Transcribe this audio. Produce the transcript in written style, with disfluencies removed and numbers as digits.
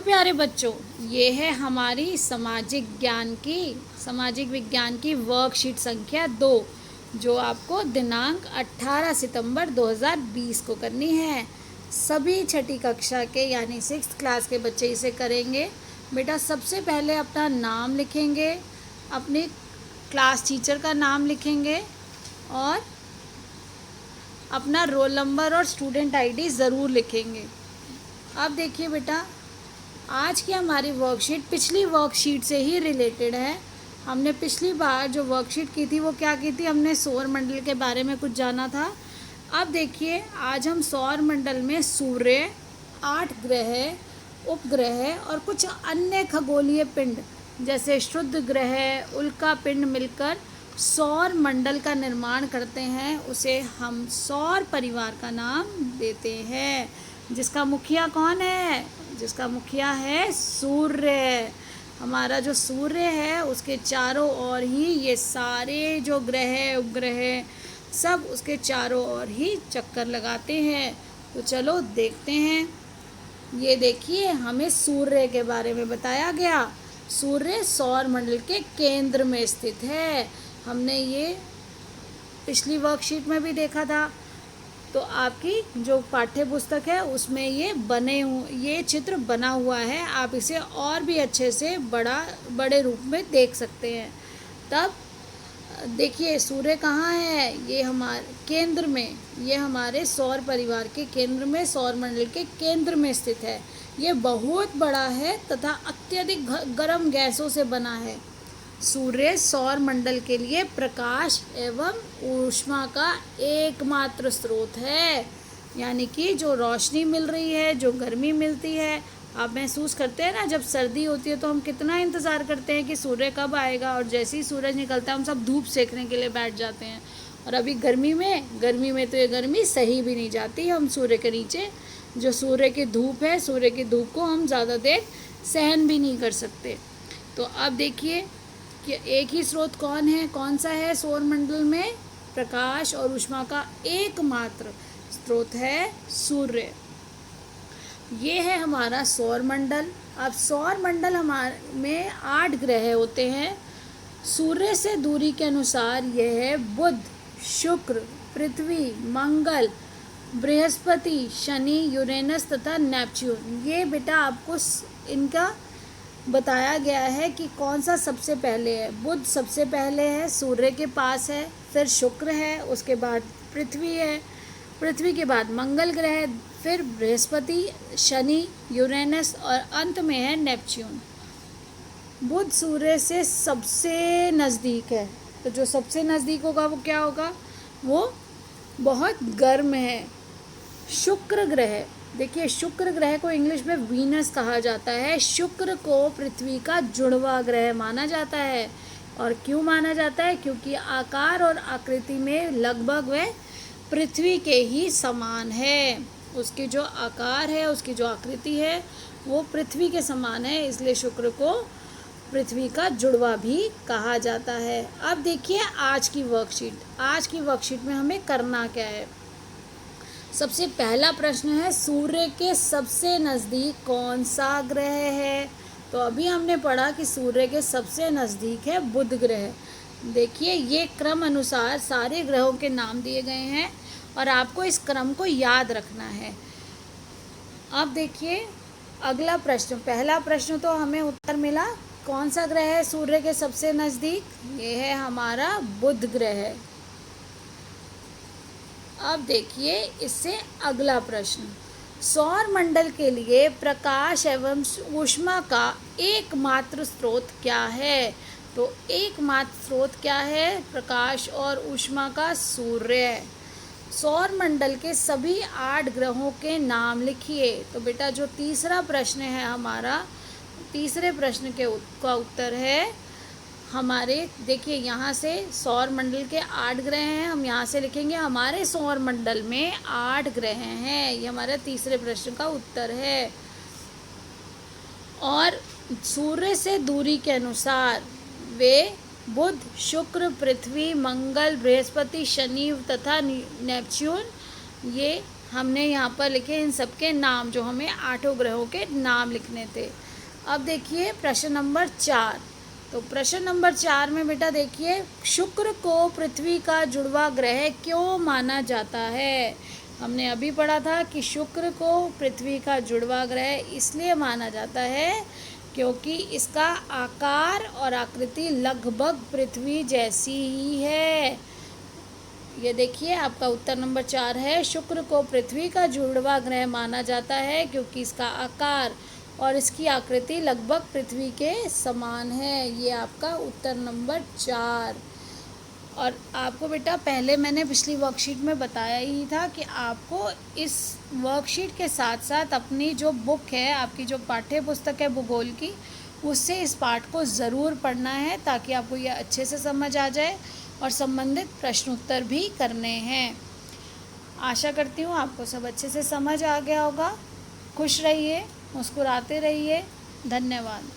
प्यारे बच्चों, ये है हमारी सामाजिक विज्ञान की वर्कशीट संख्या 2, जो आपको दिनांक 18 सितंबर 2020 को करनी है। सभी छठी कक्षा के यानी 6th क्लास के बच्चे इसे करेंगे। बेटा सबसे पहले अपना नाम लिखेंगे, अपने क्लास टीचर का नाम लिखेंगे और अपना रोल नंबर और स्टूडेंट आईडी ज़रूर लिखेंगे। अब देखिए बेटा, आज की हमारी वर्कशीट पिछली वर्कशीट से ही रिलेटेड है। हमने पिछली बार जो वर्कशीट की थी वो क्या की थी, हमने सौर मंडल के बारे में कुछ जाना था। अब देखिए, आज हम सौर मंडल में सूर्य, 8 ग्रह, उपग्रह और कुछ अन्य खगोलीय पिंड जैसे शुद्ध ग्रह, उल्का पिंड मिलकर सौर मंडल का निर्माण करते हैं। उसे हम सौर परिवार का नाम देते हैं, जिसका मुखिया कौन है? जिसका मुखिया है सूर्य। हमारा जो सूर्य है उसके चारों ओर ही ये सारे जो ग्रह उपग्रह सब उसके चारों ओर ही चक्कर लगाते हैं। तो चलो देखते हैं। ये देखिए, हमें सूर्य के बारे में बताया गया। सूर्य सौर मंडल के केंद्र में स्थित है। हमने ये पिछली वर्कशीट में भी देखा था। तो आपकी जो पाठ्य पुस्तक है उसमें ये चित्र बना हुआ है। आप इसे और भी अच्छे से बड़े रूप में देख सकते हैं। तब देखिए, सूर्य कहाँ है? ये हमारे केंद्र में, ये हमारे सौर परिवार के केंद्र में, सौर मंडल के केंद्र में स्थित है। ये बहुत बड़ा है तथा अत्यधिक गर्म गैसों से बना है। सूर्य सौर मंडल के लिए प्रकाश एवं ऊष्मा का एकमात्र स्रोत है। यानी कि जो रोशनी मिल रही है, जो गर्मी मिलती है, आप महसूस करते हैं ना, जब सर्दी होती है तो हम कितना इंतज़ार करते हैं कि सूर्य कब आएगा, और जैसे ही सूरज निकलता है हम सब धूप सेकने के लिए बैठ जाते हैं। और अभी गर्मी में तो ये गर्मी सही भी नहीं जाती। हम सूर्य के नीचे जो सूर्य की धूप है, सूर्य की धूप को हम ज़्यादा देर सहन भी नहीं कर सकते। तो अब देखिए कि एक ही स्रोत कौन सा है सौर मंडल में? प्रकाश और ऊष्मा का एकमात्र स्रोत है सूर्य। ये है हमारा सौर मंडल। अब सौर मंडल हमारे में 8 ग्रह होते हैं। सूर्य से दूरी के अनुसार यह है बुध, शुक्र, पृथ्वी, मंगल, बृहस्पति, शनि, यूरेनस तथा नेपच्यून। ये बेटा आपको इनका बताया गया है कि कौन सा सबसे पहले है। बुध सबसे पहले है, सूर्य के पास है, फिर शुक्र है, उसके बाद पृथ्वी है, पृथ्वी के बाद मंगल ग्रह, फिर बृहस्पति, शनि, यूरेनस और अंत में है नेपच्यून। बुध सूर्य से सबसे नज़दीक है, तो जो सबसे नज़दीक होगा वो क्या होगा? वो बहुत गर्म है। शुक्र ग्रह, देखिए शुक्र ग्रह को इंग्लिश में वीनस कहा जाता है। शुक्र को पृथ्वी का जुड़वा ग्रह माना जाता है। और क्यों माना जाता है? क्योंकि आकार और आकृति में लगभग वह पृथ्वी के ही समान है। उसकी जो आकार है, उसकी जो आकृति है वो पृथ्वी के समान है, इसलिए शुक्र को पृथ्वी का जुड़वा भी कहा जाता है। अब देखिए आज की वर्कशीट में हमें करना क्या है। सबसे पहला प्रश्न है, सूर्य के सबसे नज़दीक कौन सा ग्रह है? तो अभी हमने पढ़ा कि सूर्य के सबसे नज़दीक है बुध ग्रह। देखिए, ये क्रम अनुसार सारे ग्रहों के नाम दिए गए हैं और आपको इस क्रम को याद रखना है। अब देखिए अगला प्रश्न, पहला प्रश्न तो हमें उत्तर मिला। कौन सा ग्रह है सूर्य के सबसे नज़दीक? ये है हमारा बुध ग्रह। अब देखिए इससे अगला प्रश्न, सौर मंडल के लिए प्रकाश एवं ऊष्मा का एकमात्र स्रोत क्या है? तो एकमात्र स्रोत क्या है प्रकाश और ऊष्मा का? सूर्य। सौर मंडल के सभी 8 ग्रहों के नाम लिखिए। तो बेटा जो तीसरा प्रश्न है हमारा, तीसरे प्रश्न का उत्तर है हमारे, देखिए यहाँ से सौर मंडल के 8 ग्रह हैं, हम यहाँ से लिखेंगे हमारे सौर मंडल में 8 ग्रह हैं। ये हमारे तीसरे प्रश्न का उत्तर है। और सूर्य से दूरी के अनुसार वे बुध, शुक्र, पृथ्वी, मंगल, बृहस्पति, शनि तथा नेपच्यून ये हमने यहाँ पर लिखे इन सबके नाम, जो हमें 8 ग्रहों के नाम लिखने थे। अब देखिए प्रश्न नंबर 4। तो प्रश्न नंबर 4 में बेटा देखिए, शुक्र को पृथ्वी का जुड़वा ग्रह क्यों माना जाता है। हमने अभी पढ़ा था कि शुक्र को पृथ्वी का जुड़वा ग्रह इसलिए माना जाता है क्योंकि इसका आकार और आकृति लगभग पृथ्वी जैसी ही है। ये देखिए आपका उत्तर नंबर 4 है, शुक्र को पृथ्वी का जुड़वा ग्रह माना जाता है क्योंकि इसका आकार और इसकी आकृति लगभग पृथ्वी के समान है। ये आपका उत्तर नंबर 4। और आपको बेटा पहले मैंने पिछली वर्कशीट में बताया ही था कि आपको इस वर्कशीट के साथ साथ अपनी जो बुक है, आपकी जो पाठ्य पुस्तक है भूगोल की, उससे इस पाठ को ज़रूर पढ़ना है ताकि आपको यह अच्छे से समझ आ जाए और संबंधित प्रश्न उत्तर भी करने हैं। आशा करती हूँ आपको सब अच्छे से समझ आ गया होगा। खुश रहिए, मुस्कुराते रहिए। धन्यवाद।